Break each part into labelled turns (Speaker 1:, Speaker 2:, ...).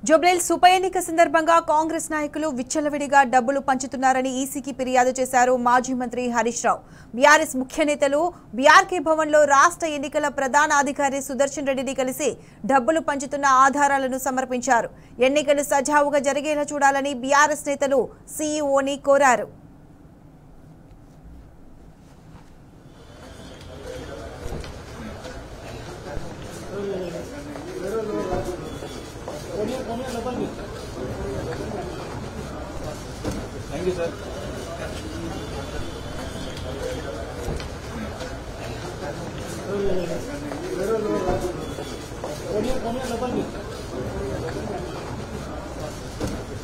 Speaker 1: జూబ్లీహిల్స్ ఉప ఎన్నిక సందర్భంగా కాంగ్రెస్ నాయకులు విచ్చలవిడిగా డబ్బులు పంచుతున్నారని ఈసీకి ఫిర్యాదు చేశారు మాజీ మంత్రి హరీష్ రావు. బీఆర్ఎస్ ముఖ్య నేతలు బీఆర్కే భవన్లో రాష్ట్ర ఎన్నికల ప్రధాన అధికారి సుదర్శన్ రెడ్డిని కలిసి డబ్బులు పంచుతున్న ఆధారాలను సమర్పించారు. ఎన్నికలు సజావుగా జరిగేలా చూడాలని బీఆర్ఎస్ నేతలు సీఈఓని కోరారు.
Speaker 2: Thank you, sir.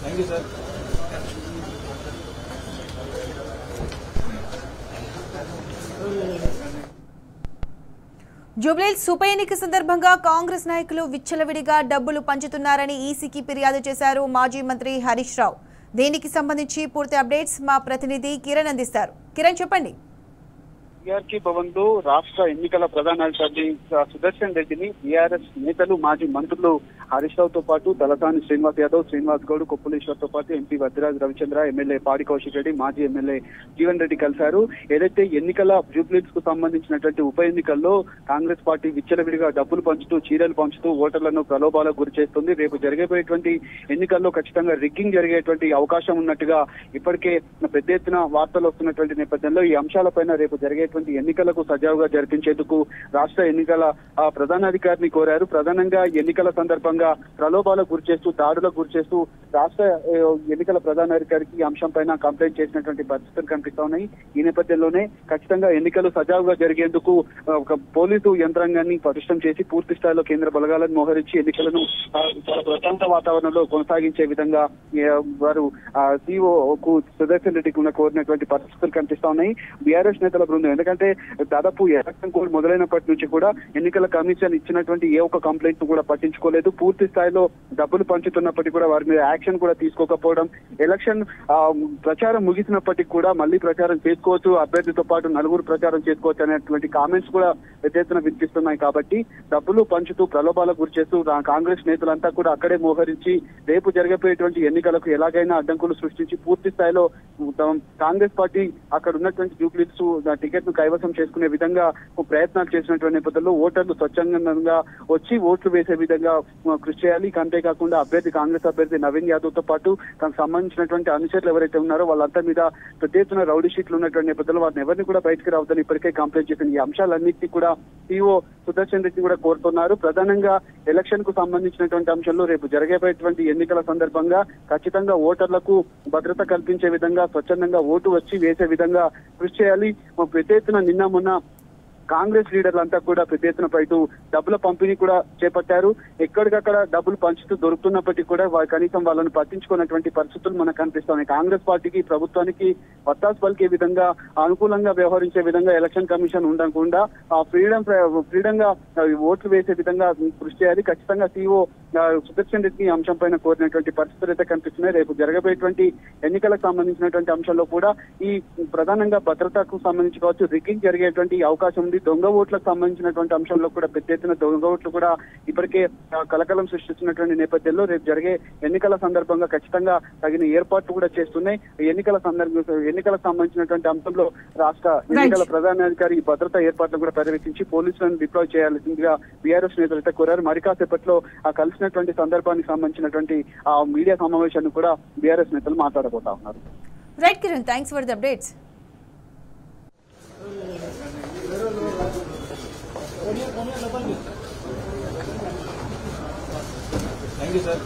Speaker 2: Thank you, sir.
Speaker 1: Jubilee Hills ఉప ఎన్నిక సందర్భంగా కాంగ్రెస్ నాయకులు విచ్చలవిడిగా డబ్బులు పంచుతున్నారని ఈసీకి ఫిర్యాదు చేశారు మాజీ మంత్రి హరీష్ రావు. దీనికి సంబంధించి పూర్తి అప్డేట్స్ మా ప్రతినిధి కిరణ్ అందిస్తారు. కిరణ్, చెప్పండి.
Speaker 3: బీఆర్కే భవన్ లో రాష్ట్ర ఎన్నికల ప్రధానాధికారి సుదర్శన్ రెడ్డిని బీఆర్ఎస్ నేతలు మాజీ మంత్రులు హరీష్ రావుతో పాటు తలసాని శ్రీనివాస్ యాదవ్, శ్రీనివాస్ గౌడ్, కొప్పులేశ్వర్ తో పాటు ఎంపీ వద్దిరాజు రవిచంద్ర, ఎమ్మెల్యే పాడి కౌశిక్ రెడ్డి, మాజీ ఎమ్మెల్యే జీవన్ రెడ్డి కలిశారు. ఏదైతే ఎన్నికల జూబ్లీహిల్స్ కు సంబంధించినటువంటి ఉప ఎన్నికల్లో కాంగ్రెస్ పార్టీ విచ్చలవిడిగా డబ్బులు పంచుతూ, చీరలు పంచుతూ ఓటర్లను ప్రలోభాలకు గురి చేస్తుంది. రేపు జరిగేటువంటి ఎన్నికల్లో ఖచ్చితంగా రిగ్గింగ్ జరిగేటువంటి అవకాశం ఉన్నట్టుగా ఇప్పటికే పెద్ద ఎత్తున వార్తలు వస్తున్నటువంటి నేపథ్యంలో ఈ అంశాలపైన రేపు జరిగేటువంటి ఎన్నికలకు సజావుగా జరిపించేందుకు రాష్ట్ర ఎన్నికల ప్రధానాధికారిని కోరారు. ప్రధానంగా ఎన్నికల సందర్భంగా ప్రలోభాలకు గురిచేస్తూ, దాడులకు గురిచేస్తూ రాష్ట్ర ఎన్నికల ప్రధానాధికారికి ఈ అంశం పైన కంప్లైంట్ చేసినటువంటి పరిస్థితులు కనిపిస్తా ఉన్నాయి. ఈ నేపథ్యంలోనే ఖచ్చితంగా ఎన్నికలు సజావుగా జరిగేందుకు ఒక పోలీసు యంత్రాంగాన్ని పటిష్టం చేసి పూర్తి స్థాయిలో కేంద్ర బలగాలను మోహరించి ఎన్నికలను చాలా ప్రశాంత వాతావరణంలో కొనసాగించే విధంగా వారు సీఓకు సుదర్శన్ రెడ్డికి కోరినటువంటి పరిస్థితులు కనిపిస్తా ఉన్నాయి. బీఆర్ఎస్ నేతల బృందం ఎందుకంటే దాదాపు ఎలక్షన్ కోడ్ మొదలైనప్పటి నుంచి కూడా ఎన్నికల కమిషన్ ఇచ్చినటువంటి ఏ ఒక్క కంప్లైంట్ కూడా పట్టించుకోలేదు. పూర్తి స్థాయిలో డబ్బులు పంచుతున్నప్పటికీ కూడా వారి మీద యాక్షన్ కూడా తీసుకోకపోవడం, ఎలక్షన్ ప్రచారం ముగిసినప్పటికీ కూడా మళ్ళీ ప్రచారం చేసుకోవచ్చు, అభ్యర్థితో పాటు నలుగురు ప్రచారం చేసుకోవచ్చు అనేటువంటి కామెంట్స్ కూడా పెద్ద ఎత్తున వినిపిస్తున్నాయి. కాబట్టి డబ్బులు పంచుతూ ప్రలోభాలకు గురి చేస్తూ కాంగ్రెస్ నేతలంతా కూడా అక్కడే మోహరించి రేపు జరగబోయేటువంటి ఎన్నికలకు ఎలాగైనా అడ్డంకులు సృష్టించి పూర్తి స్థాయిలో కాంగ్రెస్ పార్టీ అక్కడ ఉన్నటువంటి జూబ్లీహిల్స్ టికెట్ ను కైవసం చేసుకునే విధంగా ప్రయత్నాలు చేసినటువంటి నేపథ్యంలో ఓటర్లు స్వచ్ఛందంగా వచ్చి ఓట్లు వేసే విధంగా కృషి చేయాలి. అంతేకాకుండా కాంగ్రెస్ అభ్యర్థి నవీన్ యాదవ్ తో పాటు తనకు సంబంధించినటువంటి అనుచరులు ఎవరైతే ఉన్నారో వాళ్ళంతా మీద పెద్ద ఎత్తున రౌడీ షీట్లు ఉన్నటువంటి నేపథ్యంలో వారిని ఎవరిని కూడా బయటకు రావద్దని ఇప్పటికే కంప్లైంట్ చేసింది. ఈ అంశాలన్నింటినీ కూడా సీఓ సుదర్శన్ రెడ్డి కూడా కోరుతున్నారు. ప్రధానంగా ఎలక్షన్ కు సంబంధించినటువంటి అంశంలో రేపు జరగబోయేటువంటి ఎన్నికల సందర్భంగా ఖచ్చితంగా ఓటర్లకు భద్రత కల్పించే విధంగా, స్వచ్ఛందంగా ఓటు వచ్చి వేసే విధంగా కృషి చేయాలి. పెద్ద ఎత్తున నిన్న మొన్న కాంగ్రెస్ లీడర్లంతా కూడా పెద్ద ఎత్తున పైటు డబ్బుల పంపిణీ కూడా చేపట్టారు. ఎక్కడికక్కడ డబ్బులు పంచుతూ దొరుకుతున్నప్పటికీ కూడా కనీసం వాళ్ళని పట్టించుకున్నటువంటి పరిస్థితులు మనకు కనిపిస్తున్నాయి. కాంగ్రెస్ పార్టీకి, ప్రభుత్వానికి వత్తాసు పలికే విధంగా, అనుకూలంగా వ్యవహరించే విధంగా ఎలక్షన్ కమిషన్ ఉండకుండా ఫ్రీడమ్ గా ఓట్లు వేసే విధంగా కృషి చేయాలి. ఖచ్చితంగా సీఓ సుదర్శన్ రెడ్డి ఈ అంశం పైన కోరినటువంటి పరిస్థితులు అయితే కనిపిస్తున్నాయి. రేపు జరగబోయేటువంటి ఎన్నికలకు సంబంధించినటువంటి అంశంలో కూడా ఈ ప్రధానంగా భద్రతకు సంబంధించి కావచ్చు, రిగ్గింగ్ జరిగేటువంటి అవకాశం ఉంది. దొంగ ఓట్లకు సంబంధించినటువంటి అంశంలో కూడా పెద్ద ఎత్తున దొంగ ఓట్లు కూడా ఇప్పటికే కలకలం సృష్టిస్తున్నటువంటి నేపథ్యంలో రేపు జరిగే ఎన్నికల సందర్భంగా ఖచ్చితంగా తగిన ఏర్పాట్లు కూడా చేస్తున్నాయి. ఎన్నికలకు సంబంధించినటువంటి అంశంలో రాష్ట్ర ఎన్నికల ప్రధానాధికారి భద్రతా ఏర్పాట్లు కూడా పర్యవేక్షించి పోలీసులను డిప్లాయ్ చేయాల్సిందిగా బీఆర్ఎస్ నేతలు అయితే కోరారు. మరి కాసేపట్లో కలిసినటువంటి సందర్భానికి సంబంధించినటువంటి ఆ మీడియా సమావేశాన్ని కూడా బీఆర్ఎస్ నేతలు మాట్లాడబోతా ఉన్నారు.
Speaker 1: Right Kiran, thanks for the updates.
Speaker 2: Thank you, sir.